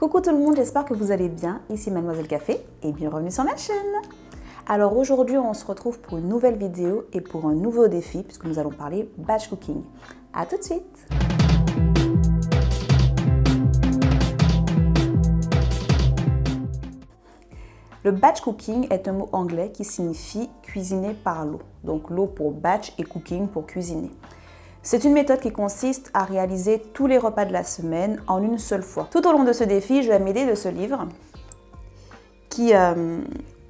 Coucou tout le monde, j'espère que vous allez bien. Ici Mademoiselle Café et bienvenue sur ma chaîne. Alors aujourd'hui, on se retrouve pour une nouvelle vidéo et pour un nouveau défi puisque nous allons parler batch cooking. À tout de suite. Le batch cooking est un mot anglais qui signifie cuisiner par l'eau. Donc l'eau pour batch et cooking pour cuisiner. C'est une méthode qui consiste à réaliser tous les repas de la semaine en une seule fois. Tout au long de ce défi, je vais m'aider de ce livre qui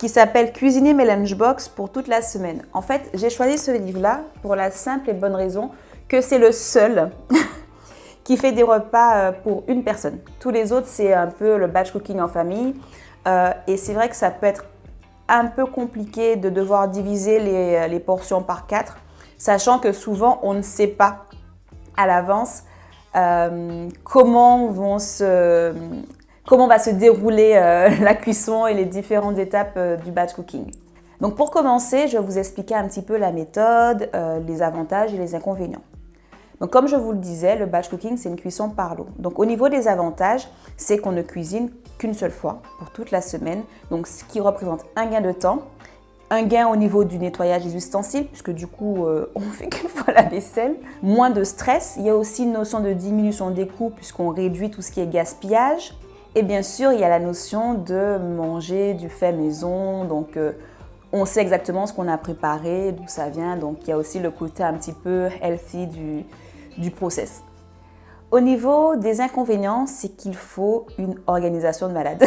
s'appelle « Cuisiner mes lunchbox pour toute la semaine ». En fait, j'ai choisi ce livre-là pour la simple et bonne raison que c'est le seul qui fait des repas pour une personne. Tous les autres, c'est un peu le batch cooking en famille. Et c'est vrai que ça peut être un peu compliqué de devoir diviser les portions par 4. Sachant que souvent, on ne sait pas à l'avance comment va se dérouler la cuisson et les différentes étapes du batch cooking. Donc pour commencer, je vais vous expliquer un petit peu la méthode, les avantages et les inconvénients. Donc comme je vous le disais, le batch cooking, c'est une cuisson par l'eau. Donc au niveau des avantages, c'est qu'on ne cuisine qu'une seule fois pour toute la semaine, donc ce qui représente un gain de temps. Un gain au niveau du nettoyage des ustensiles, puisque du coup, on fait qu'une fois la vaisselle. Moins de stress. Il y a aussi une notion de diminution des coûts, puisqu'on réduit tout ce qui est gaspillage. Et bien sûr, il y a la notion de manger du fait maison. Donc, on sait exactement ce qu'on a préparé, d'où ça vient. Donc, il y a aussi le côté un petit peu healthy du process. Au niveau des inconvénients, c'est qu'il faut une organisation de malade.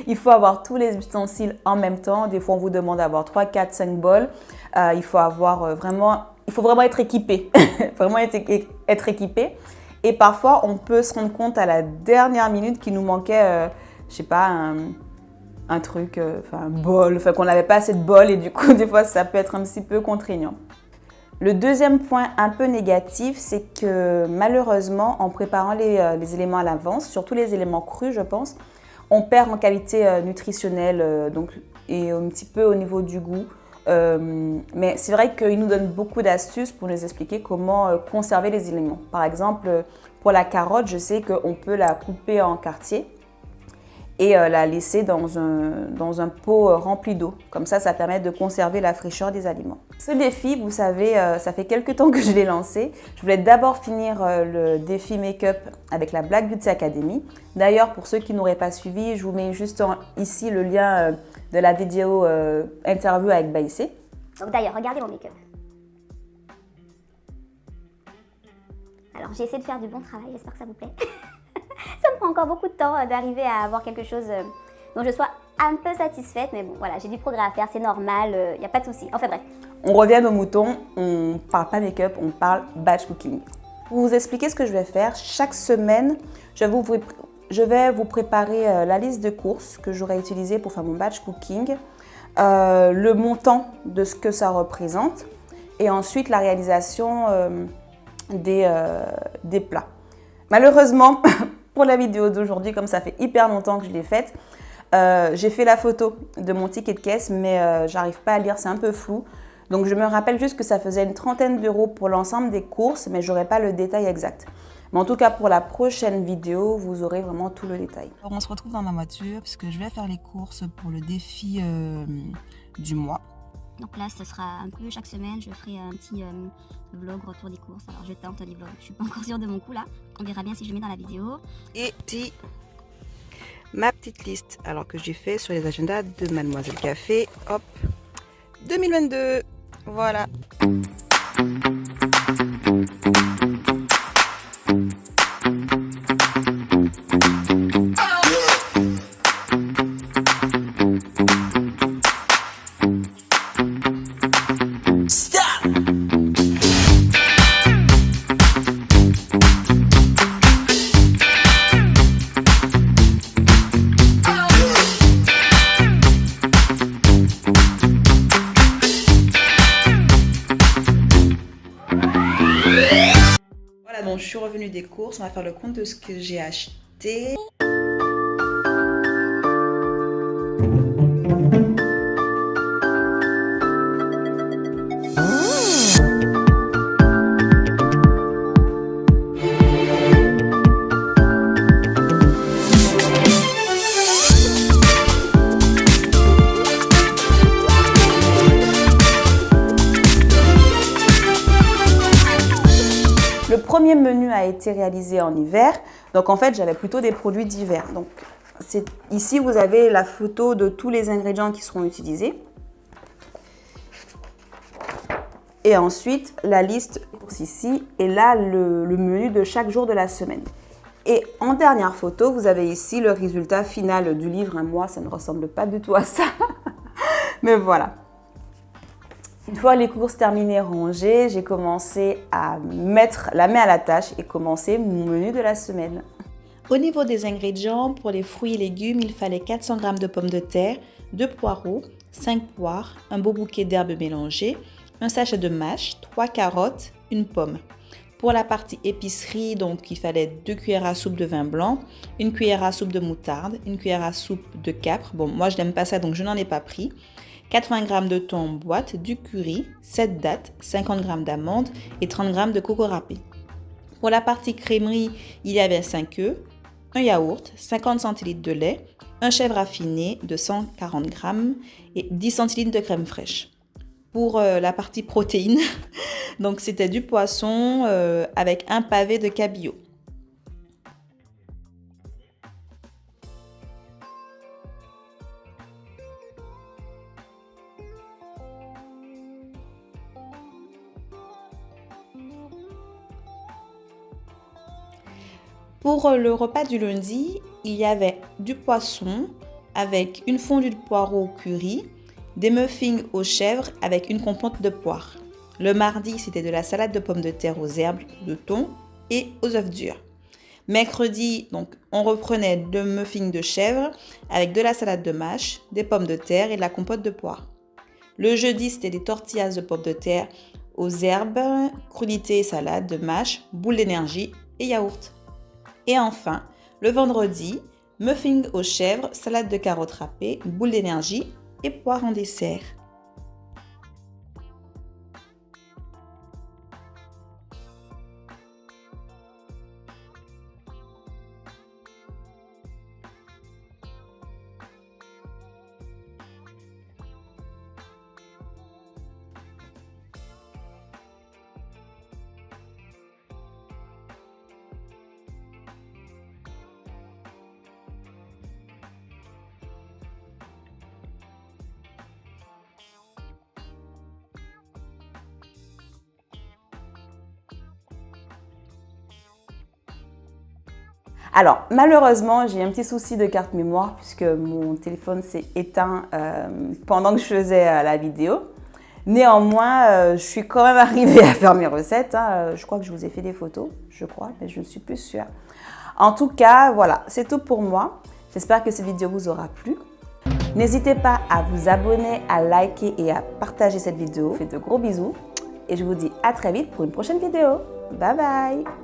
Il faut avoir tous les ustensiles en même temps. Des fois, on vous demande d'avoir 3, 4, 5 bols. Il faut vraiment être équipé. Vraiment être équipé. Et parfois, on peut se rendre compte à la dernière minute qu'il nous manquait, je sais pas, un truc, un bol, qu'on n'avait pas assez de bol. Et du coup, des fois, ça peut être un petit peu contraignant. Le deuxième point un peu négatif, c'est que malheureusement, en préparant les éléments à l'avance, surtout les éléments crus, je pense, on perd en qualité nutritionnelle et un petit peu au niveau du goût. Mais c'est vrai qu'il nous donne beaucoup d'astuces pour nous expliquer comment conserver les éléments. Par exemple, pour la carotte, je sais qu'on peut la couper en quartiers et la laisser dans un pot rempli d'eau. Comme ça permet de conserver la fraîcheur des aliments. Ce défi, vous savez, ça fait quelques temps que je l'ai lancé. Je voulais d'abord finir le défi make-up avec la Black Beauty Academy. D'ailleurs, pour ceux qui n'auraient pas suivi, je vous mets juste ici le lien de la vidéo interview avec Baïsé. Donc d'ailleurs, regardez mon make-up. Alors, j'ai essayé de faire du bon travail, j'espère que ça vous plaît. Ça me prend encore beaucoup de temps d'arriver à avoir quelque chose dont je sois un peu satisfaite. Mais bon, voilà, j'ai du progrès à faire, c'est normal, il n'y a pas de souci. Enfin bref. On revient aux moutons, on ne parle pas make-up, on parle batch cooking. Pour vous expliquer ce que je vais faire, chaque semaine, je vais vous préparer la liste de courses que j'aurai utilisées pour faire mon batch cooking, le montant de ce que ça représente et ensuite la réalisation des plats. Malheureusement, pour la vidéo d'aujourd'hui, comme ça fait hyper longtemps que je l'ai faite, j'ai fait la photo de mon ticket de caisse, mais j'arrive pas à lire, c'est un peu flou. Donc je me rappelle juste que ça faisait une trentaine d'euros pour l'ensemble des courses, mais j'aurai pas le détail exact. Mais en tout cas, pour la prochaine vidéo, vous aurez vraiment tout le détail. Alors, on se retrouve dans ma voiture parce que je vais faire les courses pour le défi du mois. Donc là, ce sera un peu chaque semaine, je ferai un petit vlog retour des courses. Alors je tente des vlogs, je suis pas encore sûre de mon coup là. On verra bien si je le mets dans la vidéo. Et ma petite liste alors que j'ai fait sur les agendas de Mademoiselle Café. Hop, 2022. Voilà. Bon, je suis revenue des courses, on va faire le compte de ce que j'ai acheté. premier menu a été réalisé en hiver. Donc en fait, j'avais plutôt des produits d'hiver. Donc ici, vous avez la photo de tous les ingrédients qui seront utilisés. Et ensuite, la liste ici. Et là, le menu de chaque jour de la semaine. Et en dernière photo, vous avez ici le résultat final du livre. Moi, ça ne ressemble pas du tout à ça. Mais voilà. Une fois les courses terminées, rangées, j'ai commencé à mettre la main à la tâche et commencer mon menu de la semaine. Au niveau des ingrédients, pour les fruits et légumes, il fallait 400 g de pommes de terre, 2 poireaux, 5 poires, un beau bouquet d'herbes mélangées, un sachet de mâche, 3 carottes, une pomme. Pour la partie épicerie, donc il fallait 2 cuillères à soupe de vin blanc, 1 cuillère à soupe de moutarde, 1 cuillère à soupe de capre. Bon, moi je n'aime pas ça donc je n'en ai pas pris. 80 g de thon en boîte, du curry, 7 dattes, 50 g d'amandes et 30 g de coco râpé. Pour la partie crèmerie, il y avait 5 œufs, un yaourt, 50 centilitres de lait, un chèvre raffiné de 140 g et 10 centilitres de crème fraîche. Pour la partie protéines, donc c'était du poisson avec un pavé de cabillaud. Pour le repas du lundi, il y avait du poisson avec une fondue de poireaux au curry, des muffins aux chèvres avec une compote de poire. Le mardi, c'était de la salade de pommes de terre aux herbes, de thon et aux œufs durs. Mercredi, donc, on reprenait 2 muffins de chèvre avec de la salade de mâche, des pommes de terre et de la compote de poire. Le jeudi, c'était des tortillas de pommes de terre aux herbes, crudités et salade de mâche, boules d'énergie et yaourt. Et enfin, le vendredi, muffins aux chèvres, salade de carottes râpées, boules d'énergie et poire en dessert. Alors, malheureusement, j'ai un petit souci de carte mémoire puisque mon téléphone s'est éteint pendant que je faisais la vidéo. Néanmoins, je suis quand même arrivée à faire mes recettes. Je crois que je vous ai fait des photos, mais je ne suis plus sûre. En tout cas, voilà, c'est tout pour moi. J'espère que cette vidéo vous aura plu. N'hésitez pas à vous abonner, à liker et à partager cette vidéo. Je vous fais de gros bisous et je vous dis à très vite pour une prochaine vidéo. Bye bye!